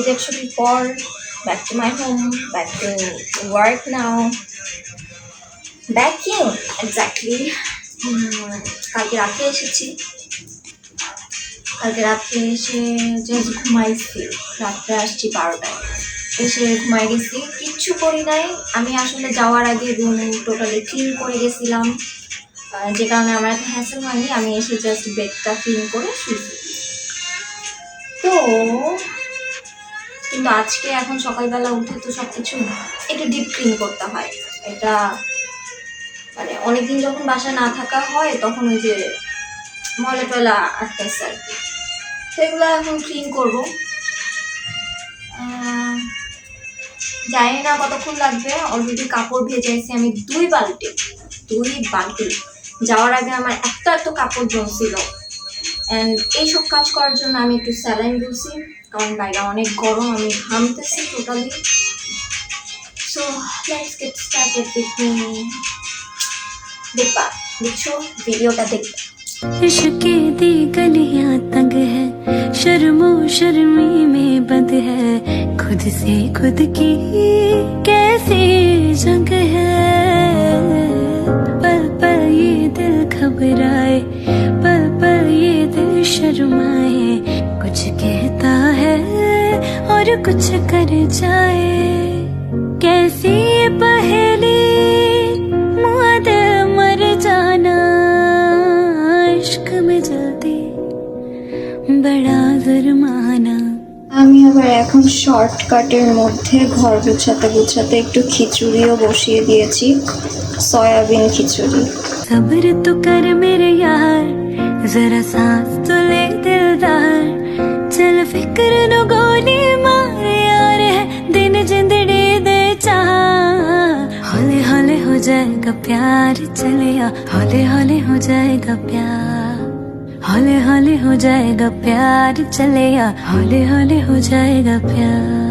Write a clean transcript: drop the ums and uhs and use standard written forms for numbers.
ঈদের ছুটির পর back to my home, back to work now, backing exactly. কালকে রাতে এসেছি, কালকে রাত্রে এসে যেহেতু ঘুমাইছি, রাত্রে আসছি 12টায়, এসে ঘুমাই গেছি, কিচ্ছু করি নাই। আমি আসলে যাওয়ার আগে রুম টোটালি ক্লিন করে গেছিলাম, যে কারণে আমার এত হ্যাসেল হয়নি। আমি এসে জাস্ট বেডটা ক্লিন করে শুয়েছি। তো কিন্তু আজকে এখন সকালবেলা উঠে তো সব কিছু একটু ডিপ ক্লিন করতে হয়। এটা মানে অনেকদিন যখন বাসা না থাকা হয় তখন ওই যে ময়লা টয়লা আটকাইছে আর কি, সেগুলো এখন ক্লিন করবো। জানি না কতক্ষণ লাগবে। অলরেডি কাপড় ভেজাইছি আমি 2 বালতি। যাওয়ার আগে আমার এত কাপড় জমছিল। অ্যান্ড এইসব কাজ করার জন্য আমি একটু স্যালাইন দিয়েছি, কারণ বাইরে অনেক গরম, আমি ঘামতেছি totally. So let's get started with me. দেখছো ভিডিওটা দেখবে। इश्क दी गलियां तंग है, शर्मो शर्मी में बंद है, खुद से खुद की कैसी जंग है। पल पल ये दिल घबराए, पल पल ये दिल शर्माए, कुछ कहता है और कुछ कर जाए। कैसी ये पहेली मुआद मर जाना, इश्क में जल्दी बड़ा जुर्माना। আমি আবার এখন শর্টকাটের মধ্যে ঘর গুছাতে গুছাতে একটু খিচুড়িও বসিয়ে দিয়েছি, সয়াবিন খিচুড়ি। सब्र तो कर मेरे यार, जरा सांस तो ले दिलदार, चल फिक्र नु गोली मारे यार है दिन जिंदड़ी दे चाह। हौले हौले हो जाएगा प्यार चलिया, हौले हौले हो जाएगा प्यार, हौले हौले हो जाएगा प्यार चलिया, हौले हौले हो जाएगा प्यार।